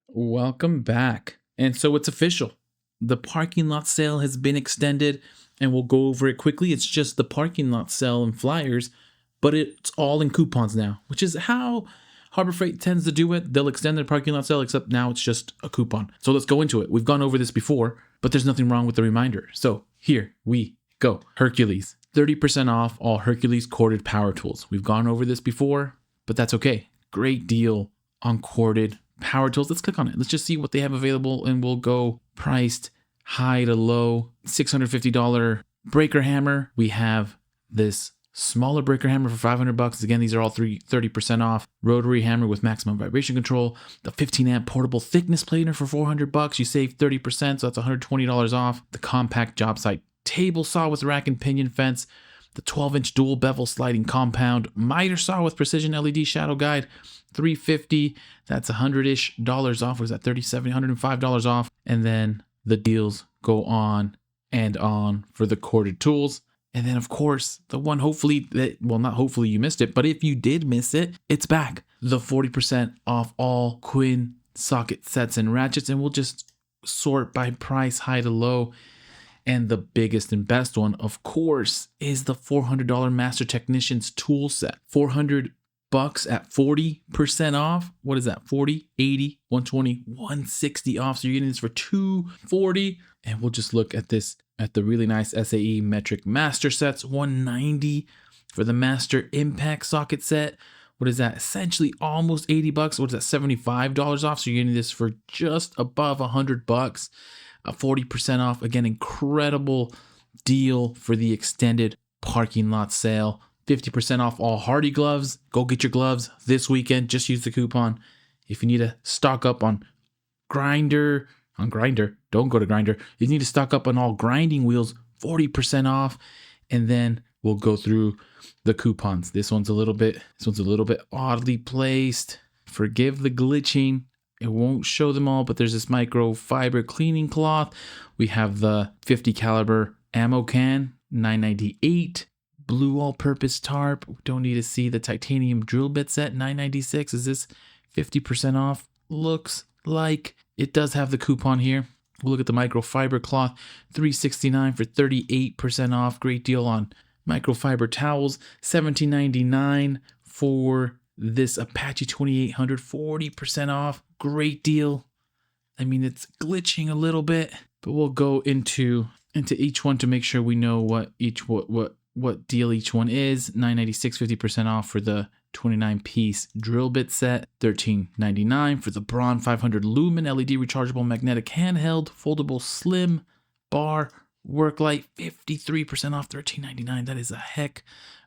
Welcome back. And so it's official. The parking lot sale has been extended, and we'll go over it quickly. It's just the parking lot sale and flyers, but it's all in coupons now, which is how Harbor Freight tends to do it. They'll extend their parking lot sale, except now it's just a coupon. So let's go into it. We've gone over this before, but there's nothing wrong with the reminder. So here we go. Hercules, 30% off all Hercules corded power tools. We've gone over this before, but that's okay. Great deal on corded power tools. Let's click on it. Let's just see what they have available, and we'll go priced high to low. $650 breaker hammer. We have this smaller breaker hammer for $500. Again, these are all 30% off. Rotary hammer with maximum vibration control. The 15 amp portable thickness planer for $400. You save 30%, so that's $120 off. The compact job site table saw with rack and pinion fence. The 12-inch dual bevel sliding compound miter saw with precision LED shadow guide, $350. That's $100-ish off. What is that? $37, $105 off. And then the deals go on and on for the corded tools. And then, of course, the one not hopefully you missed it, but if you did miss it, it's back. The 40% off all Quinn socket sets and ratchets, and we'll just sort by price, high to low. And the biggest and best one, of course, is the $400 Master Technician's tool set. $400 at 40% off. What is that? 40, 80, 120, 160 off. So you're getting this for $240. And we'll just look at this at the really nice SAE metric master sets. $190 for the Master Impact socket set. What is that? Essentially almost $80. What is that? $75 off. So you're getting this for just above $100. 40% off. Again, incredible deal for the extended parking lot sale. 50% off all Hardy gloves. Go get your gloves this weekend. Just use the coupon. If you need to stock up on Grinder, don't go to Grinder. If you need to stock up on all grinding wheels, 40% off. And then we'll go through the coupons. This one's a little bit oddly placed. Forgive the glitching. It won't show them all, but there's this microfiber cleaning cloth. We have the 50 caliber ammo can, $998. Blue all-purpose tarp. We don't need to see the titanium drill bit set, $996. Is this 50% off? Looks like it does have the coupon here. We'll look at the microfiber cloth, $369 for 38% off. Great deal on microfiber towels, $17.99 for this Apache 2800, 40% off. Great deal. I mean, it's glitching a little bit, but we'll go into each one to make sure we know what deal each one is. $996, 50% off for the 29-piece drill bit set. $13.99 for the Braun 500 lumen LED rechargeable magnetic handheld foldable slim bar work light. 53% off. $13.99. That is a heck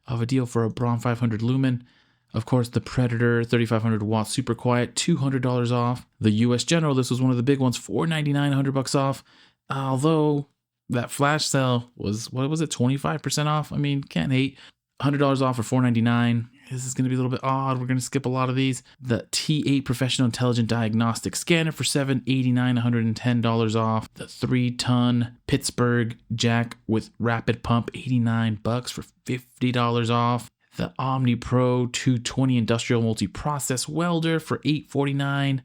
of a deal for a Braun 500 lumen. Of course, the Predator 3500 watt super quiet, $200 off. The US General, this was one of the big ones, $499, $100 off. Although that flash sale was, what was it, 25% off? I mean, can't hate. $100 off for $499. This is going to be a little bit odd. We're going to skip a lot of these. The T8 Professional Intelligent Diagnostic Scanner for $789, $110 off. The 3-ton Pittsburgh Jack with rapid pump, $89 for $50 off. The Omni Pro 220 Industrial Multi-Process Welder for $849,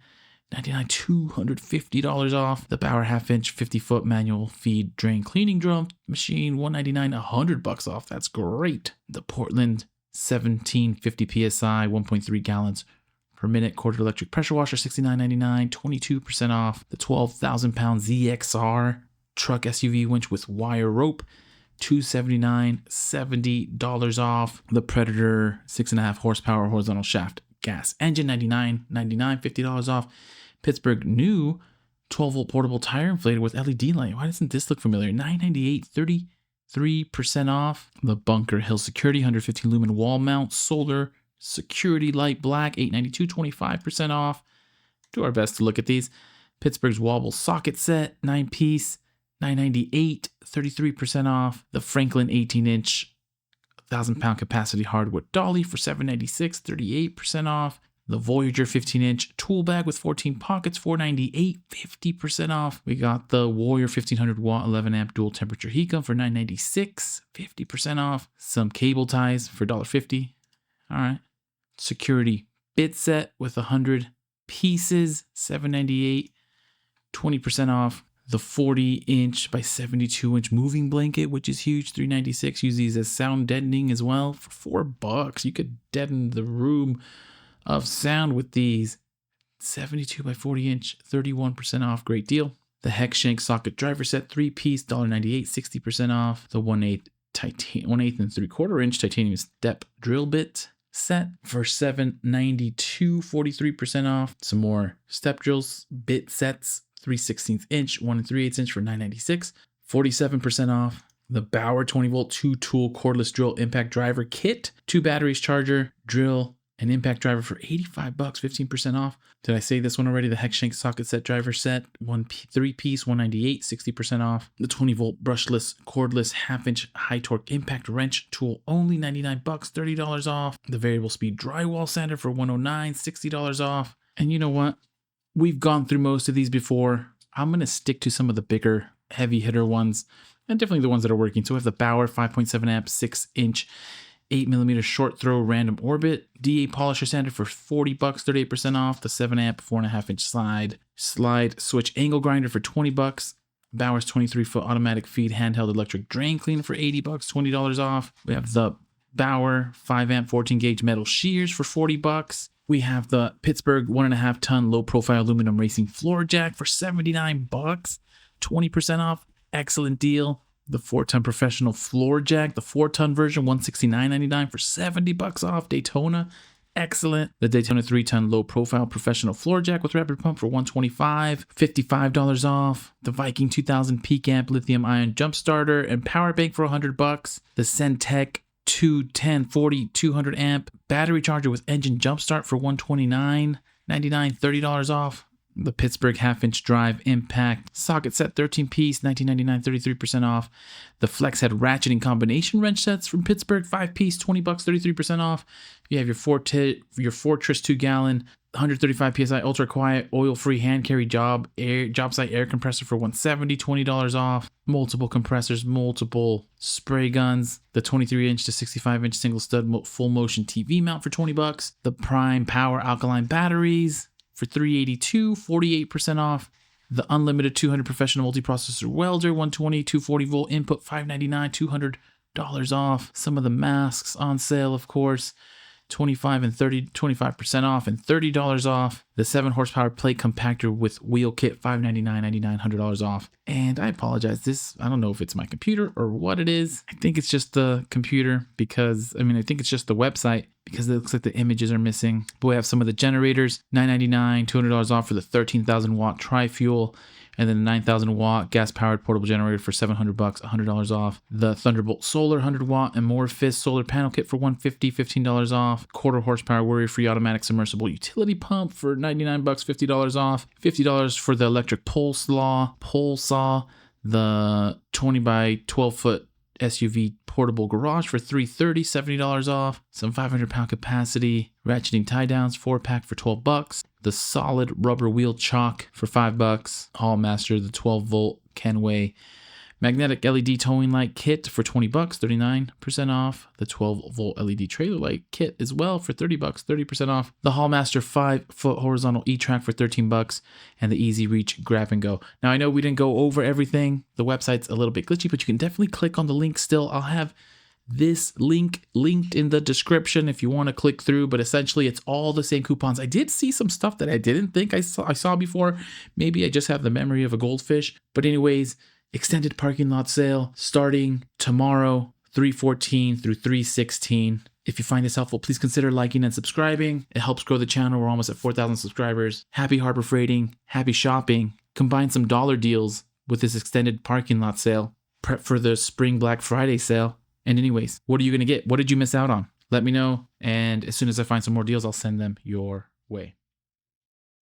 $250 off. The Bauer half-inch 50-foot manual feed drain cleaning drum machine, $199, $100 off. That's great. The Portland 1750 PSI 1.3 gallons per minute quarter electric pressure washer, $69.99, 22% off. The 12,000-pound ZXR truck SUV winch with wire rope, $279, $70 off. The Predator 6.5 horsepower horizontal shaft gas engine, $99.99, $50 off. Pittsburgh new 12-volt portable tire inflator with LED light. Why doesn't this look familiar? $998, 33% off. The Bunker Hill Security 115 lumen wall mount solar security light black, $892, 25% off. Do our best to look at these. Pittsburgh's wobble socket set, 9-piece, $998, 33% off. The Franklin 18-inch 1,000-pound capacity hardwood dolly for $796, 38% off. The Voyager 15-inch tool bag with 14 pockets, $498, 50% off. We got the Warrior 1500 watt 11 amp dual temperature heat gun for $996, 50% off. Some cable ties for $150. All right. Security bit set with 100 pieces, $7.98, 20% off. The 40-inch by 72-inch moving blanket, which is huge, $3.96. Use these as sound deadening as well for $4. You could deaden the room of sound with these. 72 by 40-inch, 31% off. Great deal. The hex shank socket driver set, 3-piece, $1.98, 60% off. The 1/8 and 3/4-inch titanium step drill bit set for $7.92, 43% off. Some more step drills bit sets, 3/16 inch, 1 3/8 inch for $9.96, 47% off. The Bauer 20-volt 2-tool cordless drill impact driver kit, 2 batteries, charger, drill, and impact driver for $85, 15% off. Did I say this one already? The hex shank socket set driver set, 3-piece, $198, 60% off. The 20-volt brushless cordless 1/2-inch high torque impact wrench tool, only $99, $30 off. The variable speed drywall sander for $109, $60 off. And you know what? We've gone through most of these before. I'm going to stick to some of the bigger heavy hitter ones and definitely the ones that are working. So we have the Bauer 5.7 amp 6-inch 8mm short throw random orbit DA polisher sander for $40, 38% off. The 7 amp 4.5-inch slide switch angle grinder for $20. Bauer's 23-foot automatic feed handheld electric drain cleaner for $80, $20 off. We have the Bauer 5 amp 14 gauge metal shears for $40. We have the Pittsburgh 1.5 ton low profile aluminum racing floor jack for $79, 20% off. Excellent deal. The 4-ton professional floor jack, the 4-ton version, $169.99 for $70 off. Daytona, excellent. The Daytona 3-ton low profile professional floor jack with rapid pump for $125, $55 off. The Viking 2000 peak amp lithium ion jump starter and power bank for $100. The Centec 21040 200 amp battery charger with engine jumpstart for $129.99, $30 off. The Pittsburgh 1/2-inch drive impact socket set, 13-piece, $19.99, 33% off. The flex head ratcheting combination wrench sets from Pittsburgh, 5-piece, $20, 33% off. You have your Fortress 2-gallon 135 psi ultra quiet oil-free hand carry job site air compressor for $170, $20 off. Multiple compressors, multiple spray guns. The 23-inch to 65-inch single stud full motion TV mount for $20. The Prime Power alkaline batteries for $382, 48% off. The unlimited 200 professional multiprocessor welder, 120, 240 volt input, $599, $200 off. Some of the masks on sale, of course, 25% off and $30 off. The 7 horsepower plate compactor with wheel kit, $599, $100 off. And I apologize, I don't know if it's my computer or what it is. I think it's just the computer because, I think it's just the website because it looks like the images are missing. But we have some of the generators, $999, $200 off for the 13,000 watt tri-fuel. And then the 9,000 watt gas powered portable generator for $700, $100 off. The Thunderbolt Solar 100 watt Amorphous solar panel kit for $150, $15 off. 1/4 horsepower worry free automatic submersible utility pump for $99, $50 off. $50 for the electric pole saw. The 20 by 12 foot SUV portable garage for $330, $70 off. Some 500-pound capacity ratcheting tie downs 4-pack for $12. The solid rubber wheel chock for $5. Hallmaster, the 12-volt Kenway magnetic LED towing light kit for $20, 39% off. The 12-volt LED trailer light kit as well for $30, 30% off. The Hallmaster 5-foot horizontal E-track for $13, and the Easy Reach grab and go. Now I know we didn't go over everything. The website's a little bit glitchy, but you can definitely click on the link still. I'll have this link linked in the description if you want to click through, but essentially it's all the same coupons. I did see some stuff that I didn't think I saw before. Maybe I just have the memory of a goldfish. But anyways, extended parking lot sale starting tomorrow, 3/14 through 3/16. If you find this helpful, please consider liking and subscribing. It helps grow the channel. We're almost at 4,000 subscribers. Happy Harbor Freighting, happy shopping. Combine some dollar deals with this extended parking lot sale. Prep for the spring Black Friday sale. And anyways, what are you going to get? What did you miss out on? Let me know. And as soon as I find some more deals, I'll send them your way.